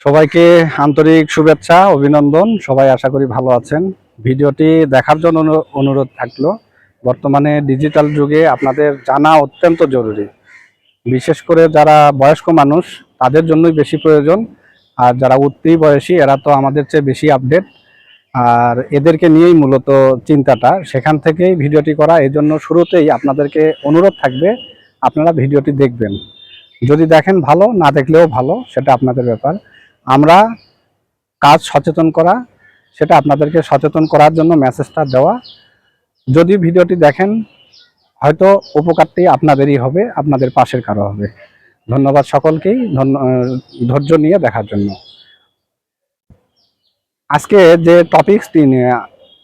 সবাইকে আন্তরিক শুভেচ্ছা অভিনন্দন। সবাই আশা করি ভালো আছেন। ভিডিওটি দেখার জন্য অনুরোধ থাকলো। বর্তমানে ডিজিটাল যুগে আপনাদের জানা অত্যন্ত জরুরি। বিশেষ করে যারা বয়স্ক মানুষ তাদের জন্যই বেশি প্রয়োজন। আর যারা উঠতি বয়সী এরা তো আমাদের চেয়ে বেশি আপডেট। আর এদেরকে নিয়েই মূলত চিন্তাটা, সেখান থেকেই ভিডিওটি করা। এই জন্য শুরুতেই আপনাদেরকে অনুরোধ থাকবে আপনারা ভিডিওটি দেখবেন। যদি দেখেন ভালো, না দেখলেও ভালো, সেটা আপনাদের ব্যাপার। আমরা কাজ সচেতন করা, সেটা আপনাদেরকে সচেতন করার জন্য মেসেজটা দেওয়া। যদি ভিডিওটি দেখেন হয়তো উপকারটি আপনাদেরই হবে, আপনাদের পাশের কারো হবে। ধন্যবাদ সকলকেই ধৈর্য নিয়ে দেখার জন্য। আজকে যে টপিকসটি নিয়ে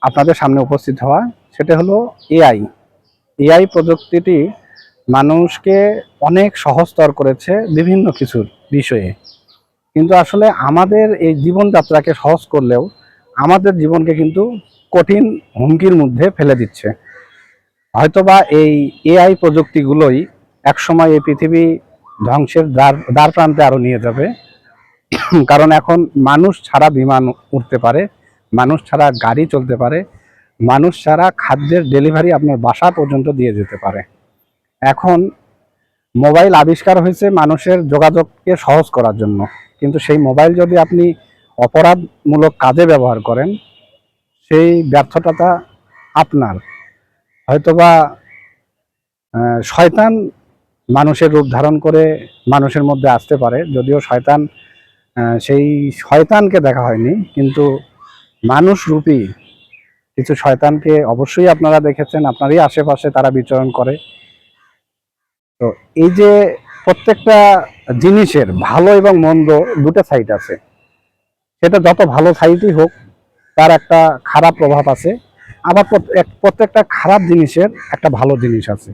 আপনাদের সামনে উপস্থিত হওয়া, সেটা হলো এআই। এআই প্রযুক্তিটি মানুষকে অনেক সহজতর করেছে বিভিন্ন কিছুর বিষয়ে, কিন্তু আসলে আমাদের এই জীবনযাত্রাকে সহজ করলেও আমাদের জীবনকে কিন্তু কঠিন হুমকির মধ্যে ফেলে দিচ্ছে। হয়তোবা এই এআই প্রযুক্তিগুলোই একসময় এই পৃথিবী ধ্বংসের দ্বার প্রান্তে আরও নিয়ে যাবে। কারণ এখন মানুষ ছাড়া বিমান উঠতে পারে, মানুষ ছাড়া গাড়ি চলতে পারে, মানুষ ছাড়া খাদ্যের ডেলিভারি আপনার বাসা পর্যন্ত দিয়ে যেতে পারে। এখন মোবাইল আবিষ্কার হয়েছে মানুষের যোগাযোগকে সহজ করার জন্য, কিন্তু সেই মোবাইল যদি আপনি অপরাধমূলক কাজে ব্যবহার করেন, সেই ব্যর্থতাটা আপনার। হয়তোবা শয়তান মানুষের রূপ ধারণ করে মানুষের মধ্যে আসতে পারে, যদিও শয়তান সেই শয়তানকে দেখা হয়নি, কিন্তু মানুষ রূপী কিছু শয়তানকে অবশ্যই আপনারা দেখেছেন, আপনারই আশেপাশে তারা বিচরণ করে। তো এই যে প্রত্যেকটা জিনিসের ভালো এবং মন্দ দুটো সাইড আছে, সেটা যত ভালো সাইডই হোক তার একটা খারাপ প্রভাব আছে। আবার প্রত্যেকটা খারাপ জিনিসের একটা ভালো জিনিস আছে।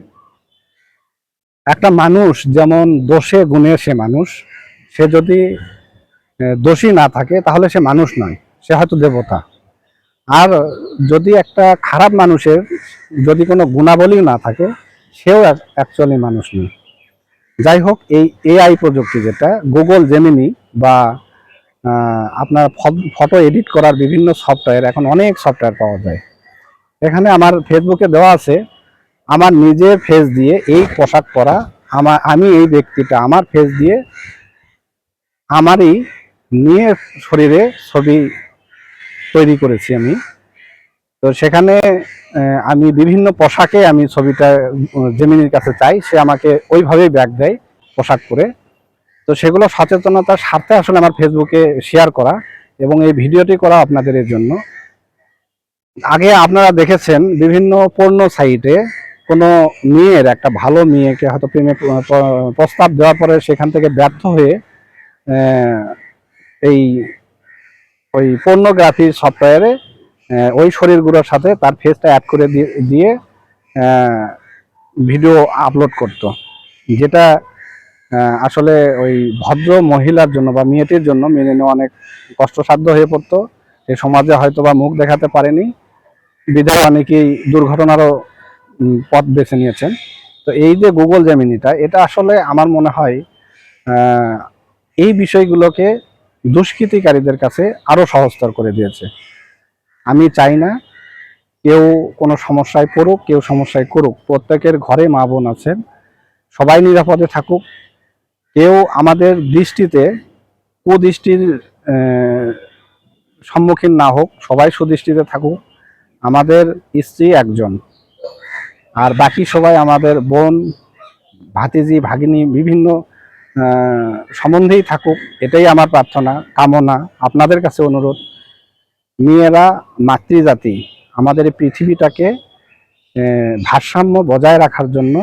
একটা মানুষ যেমন দোষে গুণে সে মানুষ, সে যদি দোষী না থাকে তাহলে সে মানুষ নয়, সে হয়তো দেবতা। আর যদি একটা খারাপ মানুষের যদি কোনো গুণাবলী না থাকে, সেও অ্যাকচুয়ালি মানুষ নয়। যাই হোক, এই এআই প্রযুক্তি যেটা গুগল জেমিনি বা আপনার ফটো এডিট করার বিভিন্ন সফটওয়্যার, এখন অনেক সফটওয়্যার পাওয়া যায়। এখানে আমার ফেসবুকে দেওয়া আছে আমার নিজের ফেস দিয়ে এই পোশাক পরা, আমি এই ব্যক্তিটা আমার ফেস দিয়ে আমারই নিয়ে শরীরে ছবি তৈরি করেছি আমি। তো সেখানে আমি বিভিন্ন পোশাকে আমি ছবিটা জেমিনির কাছে চাই, সে আমাকে ওইভাবেই ব্যাগ দেয় পোশাক পরে। তো সেগুলো সচেতনতার স্বার্থে আসলে আমার ফেসবুকে শেয়ার করা এবং এই ভিডিওটি করা আপনাদের এর জন্য। আগে আপনারা দেখেছেন বিভিন্ন পর্ন সাইটে কোনো মেয়ের, একটা ভালো মেয়েকে হয়তো প্রেমে প্রস্তাব দেওয়ার পরে সেখান থেকে ব্যর্থ হয়ে এই ওই পর্নোগ্রাফি সফটওয়্যারে ওই শরীরগুলোর সাথে তার ফেসটা অ্যাড করে দিয়ে ভিডিও আপলোড করত, যেটা আসলে ওই ভদ্র মহিলার জন্য বা মেয়েটির জন্য মেনে নেওয়া অনেক কষ্টসাধ্য হয়ে পড়তো। এই সমাজে হয়তো বা মুখ দেখাতে পারেনি, বিধায় অনেকেই দুর্ঘটনারও পথ বেছে নিয়েছেন। তো এই যে গুগল জেমিনিটা, এটা আসলে আমার মনে হয় এই বিষয়গুলোকে দুষ্কৃতিকারীদের কাছে আরও সহজতর করে দিয়েছে। আমি চাই না কেউ কোনো সমস্যায় পড়ুক, কেউ সমস্যায় করুক। প্রত্যেকের ঘরে মা বোন আছেন, সবাই নিরাপদে থাকুক। কেউ আমাদের দৃষ্টিতে কুদৃষ্টির সম্মুখীন না হোক, সবাই সুদৃষ্টিতে থাকুক। আমাদের স্ত্রী একজন, আর বাকি সবাই আমাদের বোন, ভাতিজি, ভাগিনী, বিভিন্ন সম্বন্ধেই থাকুক, এটাই আমার প্রার্থনা, কামনা। আপনাদের কাছে অনুরোধ, মেয়েরা মাতৃজাতি, আমাদের এই পৃথিবীটাকে ভারসাম্য বজায় রাখার জন্য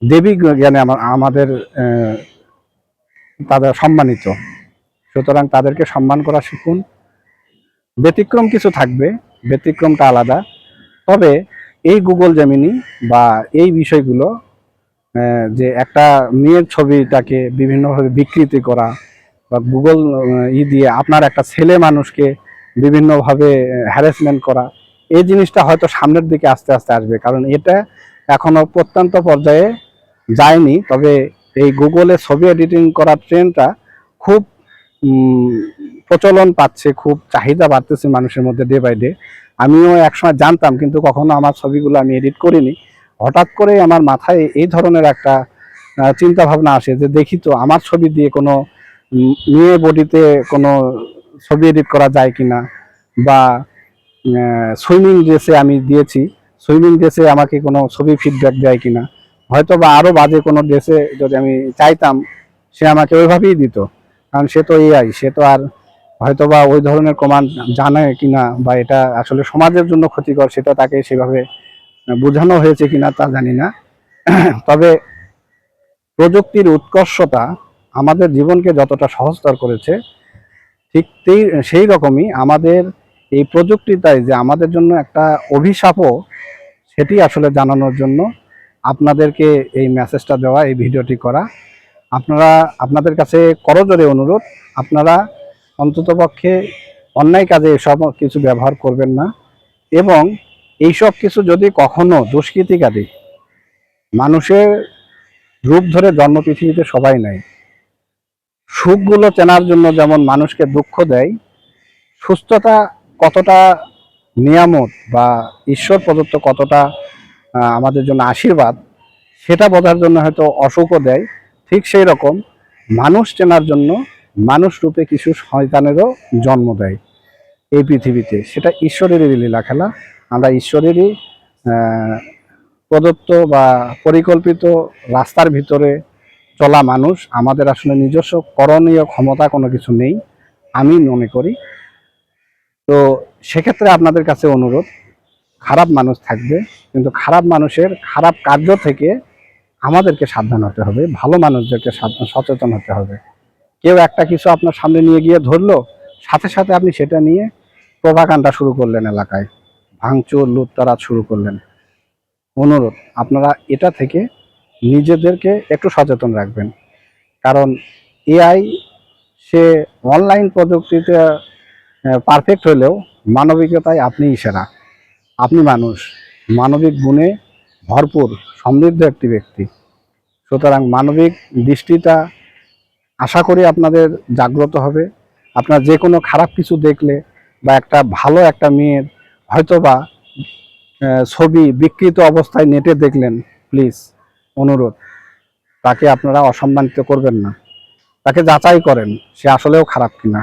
দেবী জ্ঞানে আমাদের তাদের সম্মানিত। সুতরাং তাদেরকে সম্মান করা শিখুন। ব্যতিক্রম কিছু থাকবে, ব্যতিক্রমটা আলাদা। তবে এই গুগল জেমিনি বা এই বিষয়গুলো, যে একটা মেয়ের ছবিটাকে বিভিন্নভাবে বিকৃতি করা বা গুগল দিয়ে আপনার একটা ছেলে মানুষকে বিভিন্নভাবে হ্যারাসমেন্ট করা, এই জিনিসটা হয়তো সামনের দিকে আস্তে আস্তে আসবে, কারণ এটা এখনো প্রত্যন্ত পর্যায়ে যায়নি। তবে এই গুগলে ছবি এডিটিং করার ট্রেন্ডটা খুব উম, প্রচলন পাচ্ছে, খুব চাহিদা বাড়তেছে মানুষের মধ্যে ডে বাই ডে। আমিও একসময় জানতাম, কিন্তু কখনো আমার ছবিগুলো আমি এডিট করিনি। হঠাৎ করে আমার মাথায় এই ধরনের একটা চিন্তা ভাবনা আসে যে দেখি তো আমার ছবি দিয়ে কোনো মেয়ে বডিতে কোনো ছবি এডিট করা যায় কিনা, বা সুইমিং ড্রেসে আমি দিয়েছি, সুইমিং ড্রেসে আমাকে কোনো ছবি ফিডব্যাক দেয় কিনা, হয়তো বা আরও বাজে কোনো ড্রেসে যদি আমি চাইতাম সে আমাকে ওইভাবেই দিত। কারণ সে তো এআই, সে তো আর হয়তো বা ওই ধরনের কমান্ড জানে কিনা, বা এটা আসলে সমাজের জন্য ক্ষতিকর সেটা তাকে সেভাবে বোঝানো হয়েছে কিনা তা জানি না। তবে প্রযুক্তির উৎকর্ষতা আমাদের জীবনকে যতটা সহজতর করেছে, ঠিক সেই রকমই আমাদের এই প্রযুক্তিটাই যে আমাদের জন্য একটা অভিশাপও, সেটি আসলে জানানোর জন্য আপনাদেরকে এই মেসেজটা দেওয়া, এই ভিডিওটি করা। আপনাদের কাছে করজোরে অনুরোধ, আপনারা অন্ততপক্ষে অন্যায় কাজে এসব কিছু ব্যবহার করবেন না। এবং এইসব কিছু যদি কখনো দুষ্কৃতিকারী, মানুষের রূপ ধরে জন্ম পৃথিবীতে সবাই নেয়। সুখগুলো চেনার জন্য যেমন মানুষকে দুঃখ দেয়, সুস্থতা কতটা নিয়ামত বা ঈশ্বর প্রদত্ত কতটা আমাদের জন্য আশীর্বাদ, সেটা বোঝার জন্য হয়তো অসুখও দেয়। ঠিক সেই রকম মানুষ চেনার জন্য মানুষ রূপে কিছু শয়তানেরও জন্ম দেয় এই পৃথিবীতে। সেটা ঈশ্বরেরই লীলা খেলা। আমরা ঈশ্বরেরই প্রদত্ত বা পরিকল্পিত রাস্তার ভিতরে চলা মানুষ। আমাদের আসলে নিজস্ব করণীয় ক্ষমতা কোনো কিছু নেই আমি মনে করি। তো সেক্ষেত্রে আপনাদের কাছে অনুরোধ, খারাপ মানুষ থাকবে, কিন্তু খারাপ মানুষের খারাপ কার্য থেকে আমাদেরকে সাবধান হতে হবে, ভালো মানুষদেরকে সচেতন হতে হবে। কেউ একটা কিছু আপনার সামনে নিয়ে গিয়ে ধরলো, সাথে সাথে আপনি সেটা নিয়ে প্রভাকাণ্ডা শুরু করলেন, এলাকায় ভাঙচুর লুটতরাজ শুরু করলেন। অনুরোধ, আপনারা এটা থেকে নিজেদেরকে একটু সচেতন রাখবেন। কারণ এআই সে অনলাইন প্রযুক্তিতে পারফেক্ট হলেও মানবিকতায় আপনিই সেরা। আপনি মানুষ, মানবিক গুণে ভরপুর সমৃদ্ধ একটি ব্যক্তি। সুতরাং মানবিক দৃষ্টিটা আশা করি আপনাদের জাগ্রত হবে। আপনার যে কোনো খারাপ কিছু দেখলে, বা একটা ভালো একটা মেয়ের হয়তো বা ছবি বিকৃত অবস্থায় নেটে দেখলেন, প্লিজ অনুরোধ, তাকে আপনারা অসম্মানিত করবেন না। তাকে যাচাই করেন সে আসলেও খারাপ কিনা,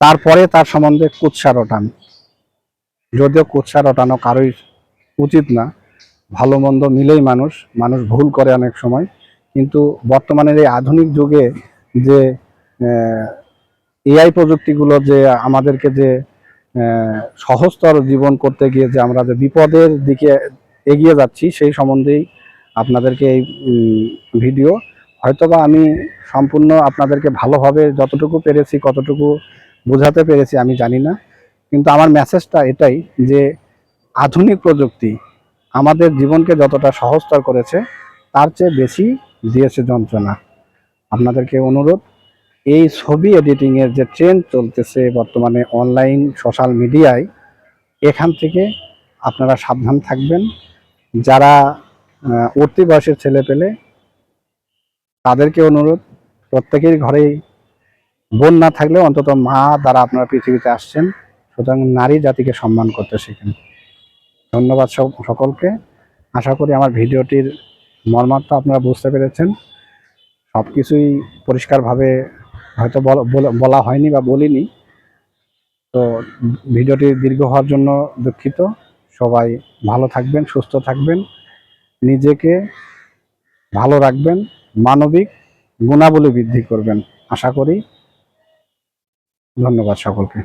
তারপরে তার সম্বন্ধে কুৎসা রটান। যদিও কুৎসা রটানো কারোই উচিত না, ভালো মন্দ মিলেই মানুষ, মানুষ ভুল করে অনেক সময়। কিন্তু বর্তমানের এই আধুনিক যুগে যে এআই প্রযুক্তিগুলো যে আমাদেরকে যে সহজতর জীবন করতে গিয়ে যে আমরা যে বিপদের দিকে এগিয়ে যাচ্ছি, সেই সম্বন্ধেই আপনাদেরকে এই ভিডিও। হয়তোবা আমি সম্পূর্ণ আপনাদেরকে ভালোভাবে যতটুকু পেরেছি কতটুকু বোঝাতে পেরেছি আমি জানি না, কিন্তু আমার মেসেজটা এটাই যে আধুনিক প্রযুক্তি আমাদের জীবনকে যতটা সহজতর করেছে, তার চেয়ে বেশি দিয়েছে যন্ত্রণা। আপনাদেরকে অনুরোধ, এই ছবি এডিটিংয়ের যে ট্রেন্ড চলতেছে বর্তমানে অনলাইন সোশ্যাল মিডিয়ায়, এখান থেকে আপনারা সাবধান থাকবেন। যারা উঠতি বয়সের ছেলে পেলে, তাদেরকে অনুরোধ, প্রত্যেকের ঘরেই বোন না থাকলেও অন্তত মা দ্বারা আপনারা পৃথিবীতে আসছেন। সুতরাং নারী জাতিকে সম্মান করতে শিখেন। ধন্যবাদ সকলকে। আশা করি আমার ভিডিওটির মর্মার্থ আপনারা বুঝতে পেরেছেন। সব কিছুই পরিষ্কারভাবে হয়তো বলা হয়নি বা বলিনি। তো ভিডিওটি দীর্ঘ হওয়ার জন্য দুঃখিত। সবাই ভালো থাকবেন, সুস্থ থাকবেন, নিজেকে ভালো রাখবেন, মানবিক গুণাবলী বৃদ্ধি করবেন আশা করি। ধন্যবাদ সকলকে।